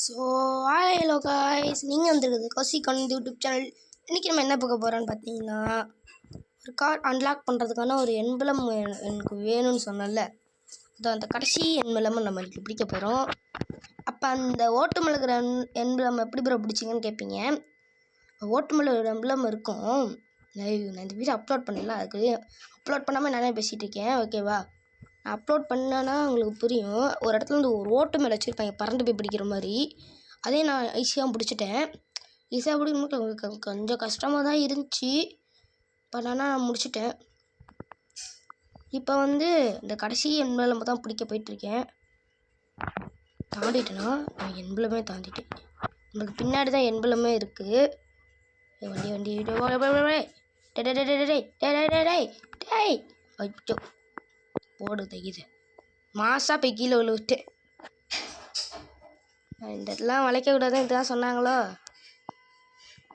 So hi hello guys, நீங்கள் வந்துருக்குது Kosi Khan YouTube channel. இன்றைக்கி நம்ம என்ன பார்க்க போகிறோன்னு பார்த்தீங்கன்னா, ஒரு கார் அன்லாக் பண்ணுறதுக்கான ஒரு எம்பளம் எனக்கு வேணும்னு சொன்னல, அது அந்த கடைசி எம்பளமை நம்ம இன்றைக்கி பிடிக்க போகிறோம். அப்போ அந்த ஓட்டுமலை இருக்கிற எம்பளம் எப்படி ப்ரோ பிடிச்சிங்கன்னு கேட்பீங்க. ஓட்டுமலை ஒரு எம்பளம் இருக்கும். நான் இந்த வீடியோ அப்லோட் பண்ணல, அதுக்கு அப்லோட் பண்ணாமல் நானே பேசிகிட்டு இருக்கேன். ஓகேவா, நான் அப்லோட் பண்ணேன்னா உங்களுக்கு புரியும். ஒரு இடத்துல இருந்து ஒரு ஓட்டு மேலே வச்சுருப்பாங்க பறந்து போய் பிடிக்கிற மாதிரி. அதே நான் ஈஸியாக பிடிச்சிட்டேன். ஈஸியாக பிடிக்கும்போது கொஞ்சம் கஷ்டமாக தான் இருந்துச்சு, பட் ஆனால் நான் முடிச்சிட்டேன். இப்போ வந்து இந்த கடைசி எண்பளமை தான் பிடிக்க போயிட்டுருக்கேன். தாண்டிட்டேன்னா நான் எண்பளமே தாண்டிட்டேன். நம்மளுக்கு பின்னாடி தான் எண்பளமே இருக்குது. வண்டி வண்டி ஐயோ போடு தைக்குது மாசா போய் கீழே விழுவிட்டு. இந்த இதெல்லாம் வளைக்கக்கூடாதுன்னு இதுதான் சொன்னாங்களோ.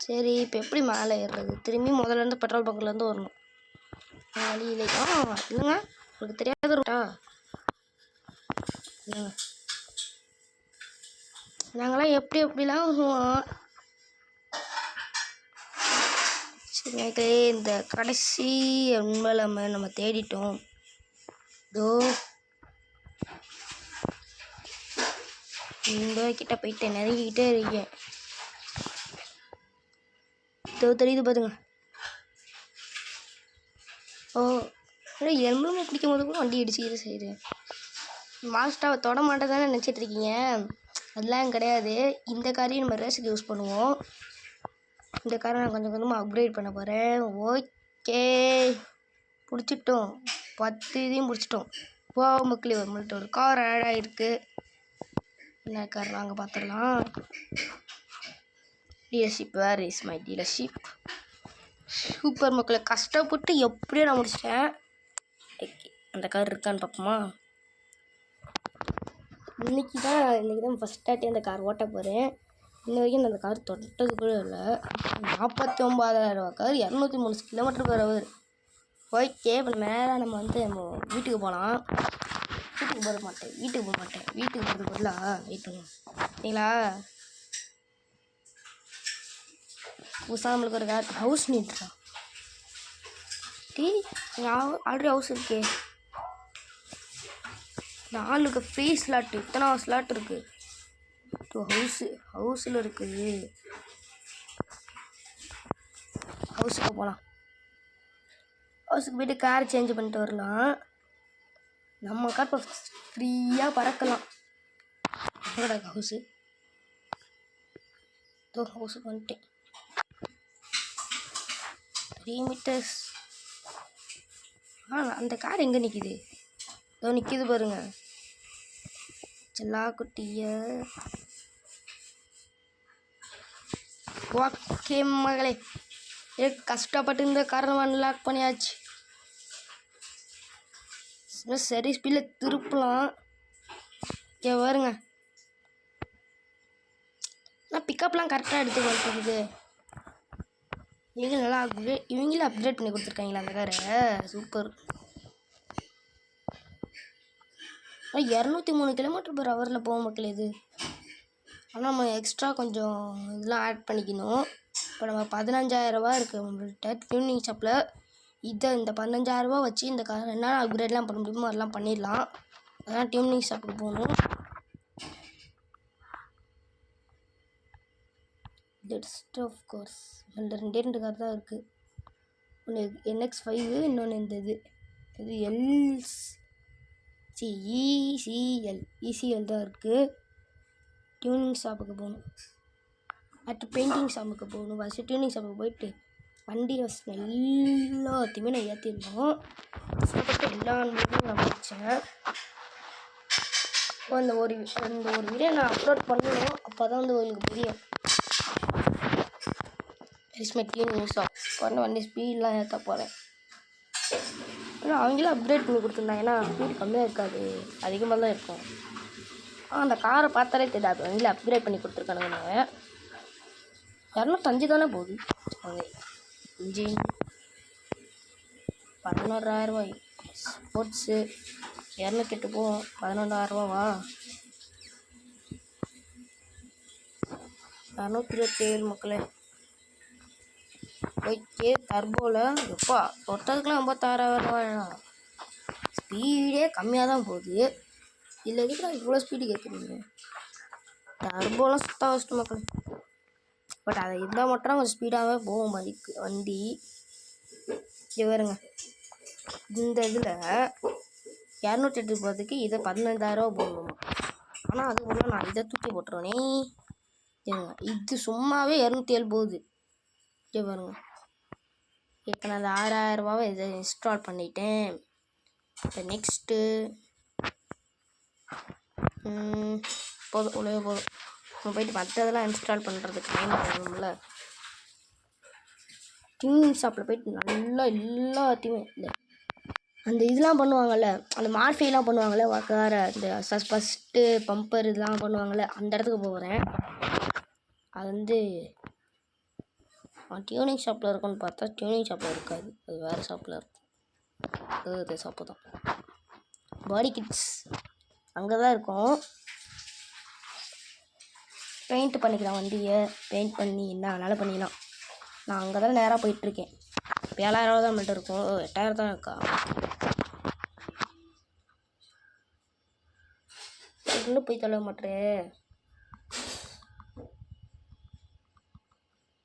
சரி, இப்போ எப்படி மேலே ஏறுறது? திரும்பி முதல்லேருந்து பெட்ரோல் பங்க்லேருந்து வரணும். வழி இல்லை. இல்லைங்க, உங்களுக்கு தெரியாத ரூட்டா? இல்லைங்க, நாங்களாம் எப்படிலாம் வருவோம். சரி, இந்த கடைசி எண்பளமை நம்ம தேடிட்டோம். இதோ இந்த கிட்ட போயிட்டு நெருங்கிக்கிட்டே இருக்கேன். இதோ தெரியுது பாருங்க. எம்பளமை பிடிக்கும் போது கூட வண்டி இடிச்சுக்கிட்டு செய்யுது. மாஸ்டாவை தொட மாட்டேதானே நினச்சிட்டு இருக்கீங்க. அதெல்லாம் கிடையாது. இந்த காரையும் நம்ம ரேஸுக்கு யூஸ் பண்ணுவோம். இந்த காரை நான் கொஞ்சம் கொஞ்சமாக அப்கிரேட் பண்ண போகிறேன். ஓகே, பிடிச்சிட்டோம். 10 இதையும் பிடிச்சிட்டோம். மக்களே, நம்மள்ட்ட ஒரு கார் ஆட் ஆகிருக்கு. என்ன கார் வாங்க பார்த்துடலாம். Dealership, where is my dealership? Super மக்களை, கஷ்டப்பட்டு எப்படியோ நான் முடிச்சிட்டேன். அந்த கார் இருக்கான்னு பார்ப்போமா? இன்றைக்கி தான் ஃபஸ்ட் டாட்டி அந்த கார் ஓட்ட போகிறேன். இன்ன வரைக்கும் அந்த கார் தொட்டது கூட இல்லை. 49,000 கார், 203 km/h. ஓகே, இப்போ மேலே நம்ம வீட்டுக்கு போகலாம். வீட்டுக்கு போக மாட்டேன். வீட்டுக்கு போகிறது பதிலாக வெயிட் பண்ணுவோம். சரிங்களா? புதுசாக நம்மளுக்கு ஒரு கார் ஹவுஸ் நீட்ரா. ஆல்ரெடி ஹவுஸ் இருக்கே. 4 ஃப்ரீ ஸ்லாட்டு, இத்தனை ஸ்லாட் இருக்குது. ஹவுஸில் இருக்குது. ஹவுஸுக்கு போகலாம். ஹவுஸுக்கு போய்ட்டு கார் சேஞ்ச் பண்ணிட்டு வரலாம். நம்ம கார் இப்போ ஃப்ரீயாக பறக்கலாம். ஹவுஸு ஹவுஸுக்கு வந்துட்டேன். 3 meters. அந்த கார் எங்கே நிற்கிது? நிற்கிது பாருங்க. செல்லா குட்டிய. ஓகே மகளே, கஷ்டப்பட்டு இந்த காரை அன்லாக் பண்ணியாச்சு. சரி, ஸ்பீடில் திருப்பலாம். இங்கே வருங்க. நான் பிக்கப்லாம் கரெக்டாக எடுத்து வந்துருக்குது. இவங்களே அப்கிரேட் பண்ணி கொடுத்துருக்காங்களா அந்த காரை? சூப்பர். 203 km/h போக மக்கள் இது. ஆனால் நம்ம எக்ஸ்ட்ரா கொஞ்சம் இதெல்லாம் ஆட் பண்ணிக்கணும். இப்போ நம்ம 15,000 ரூபா இருக்குது நம்மள்கிட்ட டியூனிங் ஷாப்பில். இந்த 15,000 ரூபா வச்சு இந்த கார் என்ன அப்கிரேட்லாம் பண்ண முடியுமோ அதெல்லாம் பண்ணிடலாம். அதெல்லாம் டியூனிங் ஷாப்புக்கு போகணும். லெட்ஸ்ட் ஆஃப் கோர்ஸ் ரெண்டு கார் தான் இருக்குது. ஒன்று NX5, இன்னொன்று இது ECL தான் இருக்குது. டியூனிங் ஷாப்புக்கு போகணும். அடுத்து பெயிண்டிங் ஷாப்புக்கு போகணும். ஃபஸ்ட்டு டியூனிங் ஷாப்புக்கு போயிட்டு வண்டியை எல்லாத்தையுமே நான் ஏற்றிடணும். கஷ்டப்பட்டு எல்லா நம்பரும் நான் முடித்தேன். அந்த ஒரு வீடியோ நான் அப்லோட் பண்ணணும். அப்போ தான் உங்களுக்கு புரியும். டியூனிங் ஷாப் பண்ண வண்டி ஸ்பீடெலாம் ஏற்ற போகிறேன். ஆனால் அவங்களும் அப்கிரேட் பண்ணி கொடுத்துருந்தாங்க. ஏன்னா ஸ்பீடு கம்மியாக இருக்காது, அதிகமாக தான் இருக்கும். அந்த காரை பார்த்தாலே தெரியாது, அவங்களே அப்கிரேட் பண்ணி கொடுத்துருக்கானுங்க. 205 தானே போகுது. இன்ஜின் 11,000 ரூபாய். ஸ்போர்ட்ஸு 208 போகும். 11,000 ரூபாவா? 227 மக்களே. ஓகே டர்போவில் எப்பா தொட்டதுக்கெலாம் 56,000 ஸ்பீடே கம்மியாக தான் போகுது. இல்லை எதுக்குடா இவ்வளோ ஸ்பீடு கேட்குறீங்க? டர்போலாம் சுத்தம் வச்சுட்டு மக்களே. பட் அதை இருந்தால் மட்டும் கொஞ்சம் ஸ்பீடாகவே போகும் மதிக்கு வண்டி. இங்கே வருங்க, இந்த இதில் 208 போகிறதுக்கு இதை 15,000 போடணுமா? ஆனால் அது போல நான் இதை தூக்கி போட்டுருவேனே. இது சும்மாவே 207 போகுது. இங்கே பாருங்க, இப்போ நான் அந்த 6,000 இதை இன்ஸ்டால் பண்ணிட்டேன். இப்போ நெக்ஸ்ட்டு போதும், உழைய போதும். நம்ம போயிட்டு மற்றதெல்லாம் இன்ஸ்டால் பண்ணுறதுக்கு டைம் ஆகணும்ல. டியூனிங் ஷாப்பில் போயிட்டு நல்லா எல்லாத்தையுமே இல்லை அந்த இதெல்லாம் பண்ணுவாங்கள்ல, அந்த மார்ஃபைலாம் பண்ணுவாங்கள்ல, வாக்கார இந்த ஃபஸ்ட்டு பம்பர் இதெல்லாம் பண்ணுவாங்கள்ல, அந்த இடத்துக்கு போகிறேன். அது வந்து டியூனிங் ஷாப்பில் இருக்கும்னு பார்த்தா டியூனிங் ஷாப்பில் இருக்காது, அது வேறு ஷாப்பில் இருக்கும். அது ஷாப்பு தான் பாடி கிட்ஸ், அங்கே தான் இருக்கும். பெயிண்ட் பண்ணிக்கலாம் வண்டியை, பெயிண்ட் பண்ணி என்ன வேணாலும் பண்ணிக்கலாம். நான் அங்கே தான் நேராக போயிட்டுருக்கேன். இப்போ 7,000 தான் மட்டும் இருக்கும். 8,000 தான் இருக்கா? இன்னும் போய் தொலை மாட்டேன்.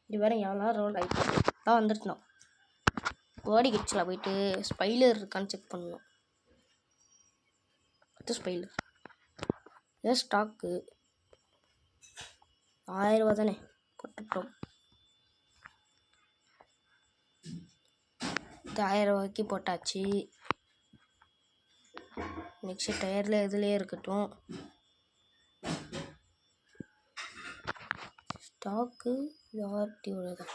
இது வேறு எவ்வளோ ரவுண்ட் ஆகிட்டு தான் வந்துட்டோம். பாடி கிட்ஸில் போயிட்டு ஸ்பைலர் இருக்கான்னு செக் பண்ணணும். ஸ்பைலர் ஏதோ ஸ்டாக்கு 1000 தானே போட்டுட்டோம். இது 1000 போட்டாச்சு. நெக்ஸ்ட் டயரில் இதுலேயே இருக்கட்டும். ஸ்டாக்கு இது ஆர்டியோட தான்.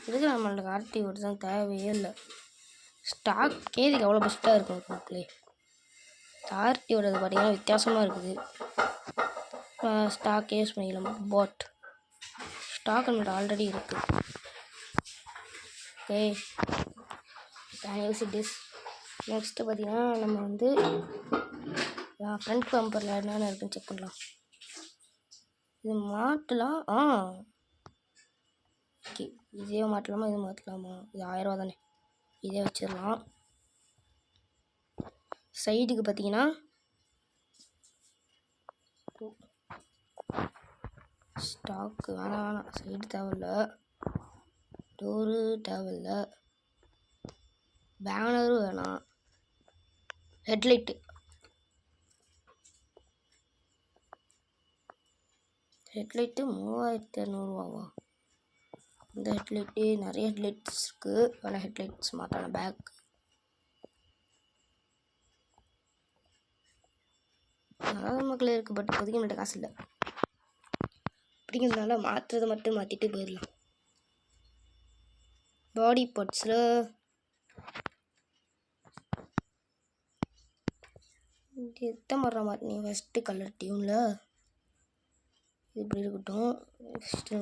இதுக்கு நம்மளுக்கு ஆர்டியோட தான் தேவையே இல்லை. ஸ்டாக்கே இதுக்கு அவ்வளோ பெஸ்ட்டாக இருக்கும் மக்களே. ஆர்டியோடது பார்த்தீங்கன்னா வித்தியாசமாக இருக்குது. ஸ்டாக் யூஸ் பண்ணிக்கலாம். பாட் ஸ்டாக் நம்மள்ட்ட ஆல்ரெடி இருக்குது. Okay can use it this. Next பார்த்தீங்கன்னா நம்ம வந்து ஃப்ரண்ட் பம்பரில் என்னென்ன இருக்குன்னு செக் பண்ணலாம். இது மாட்டலாம். ஓகே இதே மாட்டலாமா, இது மாற்றலாமா? இது 1000 தானே, இதே வச்சிடலாம். சைடுக்கு பார்த்தீங்கன்னா ஸ்டாக்கு வேணாம், சைடு தேவையில்ல, டோரு தேவையில்ல, பேனரும் வேணாம், ஹெட்லைட்டு ஹெட்லைட்டு 3,200 இந்த ஹெட்லைட்டு நிறைய ஹெட்லைட்ஸ் இருக்குது. வேணால் ஹெட்லைட்ஸ் மாற்றலாம். பேக் நல்லா மக்களே இருக்குது. பட் இப்போதைக்கு நம்மள்ட்ட காசு இல்லை. அப்படிங்கிறதுனால மாற்றுறதை மட்டும் மாற்றிட்டு போயிடலாம். பாடி பார்ட்ஸில் எத்தனை மரம் மாட்டினீ? ஃபஸ்ட்டு கலர் டியூனில் இது இப்படி இருக்கட்டும். ஃபஸ்ட்டு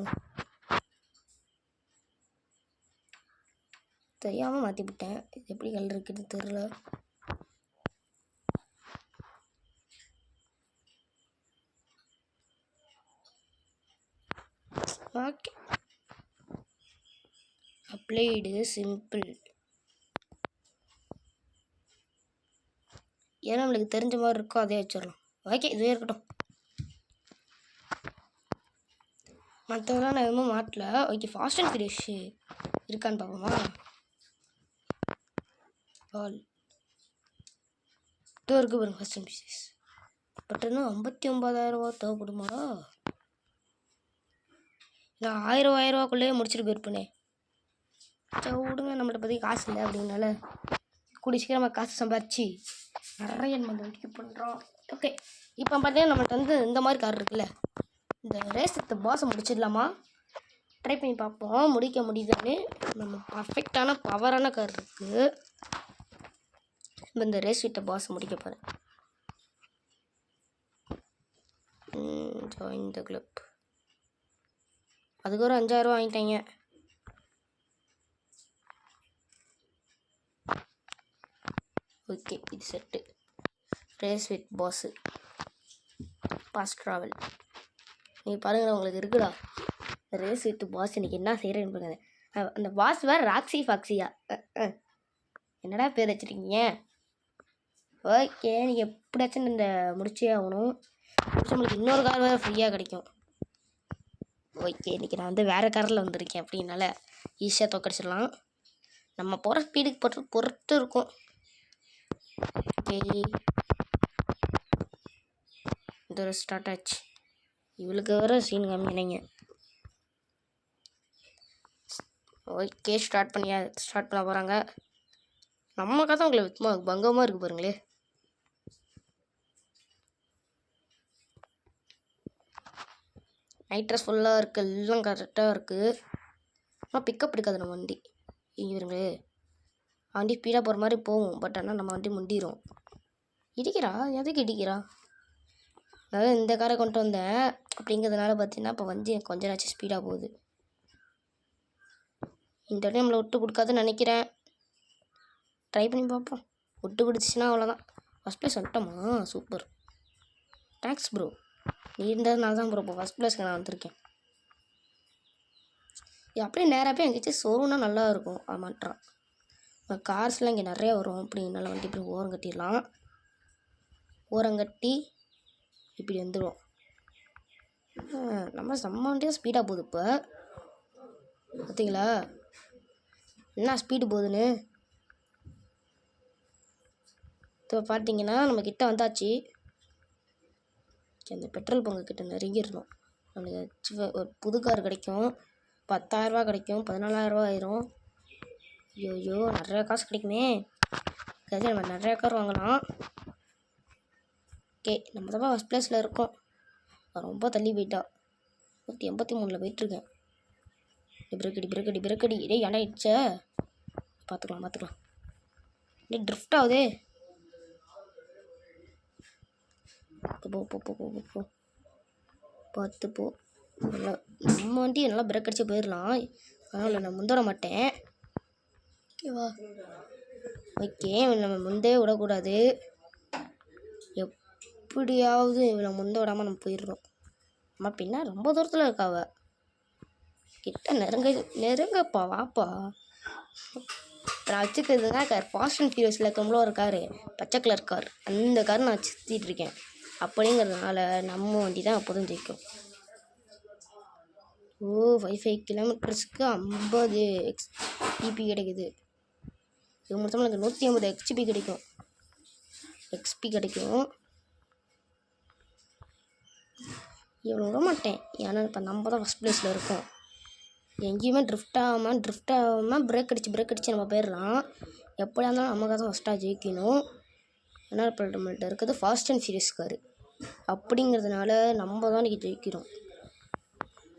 தெரியாமல் மாற்றிவிட்டேன். இது எப்படி கலர் இருக்குதுன்னு தெரில. Okay applied simple. ஏன்னா நம்மளுக்கு தெரிஞ்ச மாதிரி இருக்கோ அதே வச்சிடலாம். ஓகே இதுவே இருக்கட்டும். மற்றதெல்லாம் நான் எதுவும் மாட்டல. ஓகே ஃபாஸ்ட் அண்ட் ஃபினிஷ் இருக்கான்னு பார்ப்போமா? ஆல் இதோ இருக்குது பாருங்க ஃபஸ்ட் அண்ட் ஃபினிஷ். பட் இன்னும் 59,000 தேவைப்படுமாடா? நான் 1000 முடிச்சுட்டு போயிருப்பேனே. சரி விடுங்க, நம்மள்ட்ட பற்றி காசு இல்லை. அப்படின்னால கூடிய சீக்கிரமாக காசு சம்பாரிச்சு நிறைய நம்ம வண்டிக்கு பண்ணுறோம். ஓகே இப்போ பார்த்தீங்கன்னா நம்மள்ட்ட வந்து இந்த மாதிரி கார் இருக்குல்ல, இந்த ரேஸ் வித் பாஸை முடிச்சிடலாமா? ட்ரை பண்ணி பார்ப்போம் முடிக்க முடியுதுன்னு. நம்ம பர்ஃபெக்டான பவரான கார் இருக்குது. இந்த ரேஸ் வித் பாஸை முடிக்க போகிறேன். Join the club. அதுக்கு ஒரு 5,000 வாங்கிட்டாங்க. ஓகே இது set. Race with pass, pass travel. நீங்கள் பாருங்கள் உங்களுக்கு இருக்குடா ரேஸ் வித் பாஸ் இன்றைக்கி என்ன செய்கிறேன்னு பாருங்க. அந்த பாஸ் வேறு ராக்ஸி ஃபாக்ஸியா என்னடா பேர் வச்சுருக்கீங்க? ஓகே நீங்கள் எப்படியாச்சும் இந்த முடிச்சே ஆகணும். நம்மளுக்கு இன்னொரு கார் வேறு ஃப்ரீயாக கிடைக்கும். ஓகே இன்றைக்கி நான் வந்து வேறு காரில் வந்திருக்கேன் அப்படின்னால ஈஸியாக தோக்கடிச்சிடலாம். நம்ம போகிற ஸ்பீடுக்கு பொறுத்து இருக்கும். ஓகே இந்த ஒரு ஸ்டார்ட் ஆச்சு. இவளுக்கு வேறு சீன் காமிக்கிறீங்க. ஓகே ஸ்டார்ட் பண்ண போகிறாங்க. நம்ம கதை உங்களுக்கு பங்கமாக இருக்குது பாருங்களே. நைட்ரஸ் ஃபுல்லாக இருக்குது, எல்லாம் கரெக்டாக இருக்குது. ஆனால் பிக்கப் எடுக்காது நம்ம வண்டி. இங்கே இருங்களே வண்டி ஸ்பீடாக போகிற மாதிரி போகும். பட் ஆனால் நம்ம வண்டி முண்டிடும். இடிக்கிறா எதுக்கு இடிக்கிறா? அதாவது இந்த காரை கொண்டு வந்தேன் அப்படிங்கிறதுனால பார்த்தீங்கன்னா இப்போ வண்டி கொஞ்ச நாச்சும் ஸ்பீடாக போகுது. இந்த வாட்டி நம்மளை விட்டு கொடுக்காதுன்னு நினைக்கிறேன். ட்ரை பண்ணி பார்ப்போம். விட்டு கொடுத்துச்சுன்னா அவ்வளோதான். ஃபஸ்ட் ப்ளேஸ் வந்துட்டோமா? Super, thanks bro. நீ இருந்ததுனால தான் ப்ரோ இப்போ ஃபஸ்ட் ப்ளேஸ்க்கு நான் வந்திருக்கேன். இது அப்படியே நேராக போய் எங்கேயாச்சும் சொருன்னா நல்லா இருக்கும். ஆமாட்டான் கார்ஸ்லாம் இங்கே நிறையா வரும். அப்படி நல்லா வண்டி இப்படி ஓரம் கட்டிடலாம். ஓரம் கட்டி இப்படி வந்துடும். நம்ம செம்ம வண்டியாக ஸ்பீடாக போகுது. இப்போ பார்த்தீங்களா என்ன ஸ்பீடு போகுதுன்னு? இப்போ பார்த்தீங்கன்னா நம்ம கிட்ட வந்தாச்சு. அந்த பெட்ரோல் பங்கு கிட்ட நெருங்கிடணும். நம்மளுக்கு ஒரு புது கார் கிடைக்கும். 10,000 கிடைக்கும். 14,000 ஆயிரும். ஐயோ நிறையா காசு கிடைக்குமே. அதாவது நம்ம நிறையா கார் வாங்கலாம். ஓகே நம்ம தான் ஃபஸ்ட் ப்ளேஸில் இருக்கோம். ரொம்ப தள்ளி போயிட்டா. 183 போயிட்டுருக்கேன். பிரேக்கடி இதே ஏன்டா இடிச்ச? பார்த்துக்கலாம். டே ட்ரிஃப்ட் ஆகுதே. போ பார்த்து போ. நல்லா நம்ம வண்டி நல்லா பிரேக் அடிச்சு போயிடலாம். அதனால் நான் முந்தர மாட்டேன். ஓகேவா? ஓகே நம்ம முந்தே விடக்கூடாது. எப்படியாவது இவளை முந்த விடாமல் நம்ம போயிடுறோம். நம்ம பின்னா ரொம்ப தூரத்தில் இருக்காவ. கிட்ட நெருங்கப்பா வாப்பா. நான் வச்சுக்கிறதுனா கார் ஃபாஸ்ட் அண்ட் ஃபியூரியஸில் இருக்கவங்களோ ஒரு கார், பச்சை கலர் கார். அந்த கார் நான் சுற்றிட்டு இருக்கேன். அப்படிங்கிறதுனால நம்ம வண்டி தான் அப்போதும் ஜெயிக்கும். 5 கிலோமீட்டர்ஸ்க்கு 50 XP கிடைக்குது. இது மொத்தமாக எனக்கு 150 XP கிடைக்கும். இவ்வளோ விட மாட்டேன். ஏன்னா இப்போ நம்ம தான் ஃபஸ்ட் ப்ளேஸில் இருக்கோம். எங்கேயுமே ட்ரிஃப்ட் ஆகாமல் பிரேக் அடித்து நம்ம போயிடலாம். எப்படியா இருந்தாலும் நமக்கு தான் ஃபஸ்ட்டாக ஜெயிக்கணும். ஏன்னா இப்போ நம்மள்கிட்ட இருக்கிறது ஃபாஸ்ட் அண்ட் ஃபியூரியஸ் காரு. அப்படிங்கிறதுனால நம்ம தான் இன்றைக்கி ஜெயிக்கிறோம்.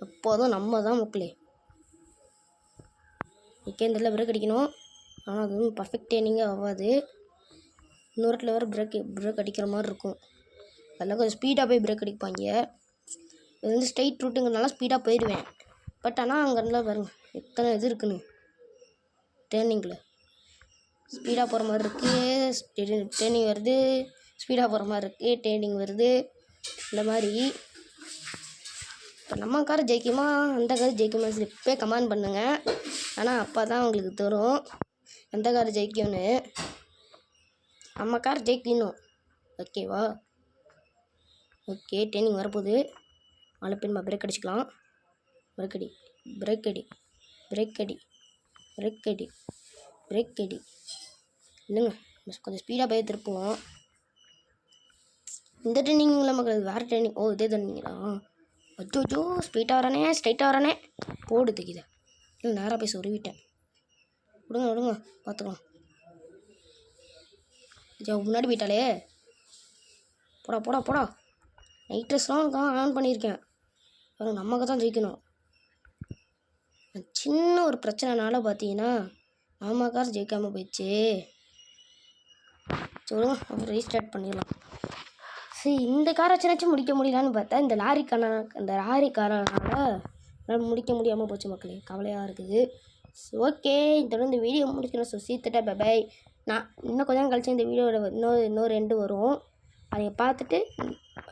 அப்போதும் நம்ம தான் மக்களே. இந்த பிரேக் அடிக்கணும். ஆனால் அது வந்து பர்ஃபெக்ட் ட்ரைனிங்கே ஆகாது. இன்னொரு இடத்துல வேறு பிரேக் அடிக்கிற மாதிரி இருக்கும். அதெல்லாம் கொஞ்சம் ஸ்பீடாக போய் பிரேக் அடிப்பாங்க. இது வந்து ஸ்ட்ரைட் ரூட்டுங்கிறதுனால ஸ்பீடாக போயிடுவேன். பட் ஆனால் அங்கே இருந்தால் பாருங்கள் எத்தனை இது இருக்குன்னு. ட்ரைனிங்கில் ஸ்பீடாக போகிற மாதிரி இருக்குது, ட்ரைனிங் வருது. ஸ்பீடாக போகிற மாதிரி இருக்குது, ட்ரைனிங் வருது. இந்த மாதிரி இப்போ நம்ம கார் ஜெயிக்குமா அந்த கார் ஜெயிக்குமா இப்போயே கமெண்ட் பண்ணுங்கள். ஆனால் அப்போ தான் உங்களுக்கு தரும் எந்த கார் ஜெயிக்கும்னு. நம்ம கார் ஜெயிக்கணும். ஓகேவா? ஓகே ட்ரைனிங் வரப்போகுது. மழை பின்மா பிரேக் அடிச்சுக்கலாம். பிரேக் அடி இல்லைங்க. கொஞ்சம் ஸ்பீடாக போய் திருப்புவோம். இந்த ட்ரைனிங்கில் நமக்கு வேறு ட்ரைனிங். இதே ட்ரைனிங்களா? அச்சோ ஸ்ட்ரைட்டாக வரானே போடு தெரியுது. இல்லை நேராக போய் சொருவிட்டேன். விடுங்க பார்த்துக்கலாம். முன்னாடி போயிட்டாலே. போடா நைட்ரஸ்லாம் ஆன் பண்ணியிருக்கேன். நமக்கு தான் ஜெயிக்கணும். சின்ன ஒரு பிரச்சனைனால பார்த்தீங்கன்னா நம்ம கார் ஜெயிக்காமல் போயிடுச்சு. சொல்லுங்க அப்புறம் ரீஸ்டார்ட் பண்ணிடலாம். சரி இந்த காரை சின்னச்சு முடிக்க முடியலான்னு பார்த்தா இந்த லாரி காரனால் முடிக்க முடியாமல் போச்சு மக்களே. கவலையாக இருக்குது. ஓகே தொடர்ந்து வீடியோ முடிக்கணும். சீத்துட்டா பை. நான் இன்னும் கொஞ்சம் கழிச்சு இந்த வீடியோவில் இன்னொரு 2 வரும். அதை பார்த்துட்டு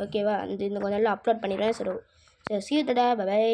ஓகேவா இன்னும் கொஞ்சம் நாள் அப்லோட் பண்ணிடுவேன். சரி ஸோ see you டாடா பை.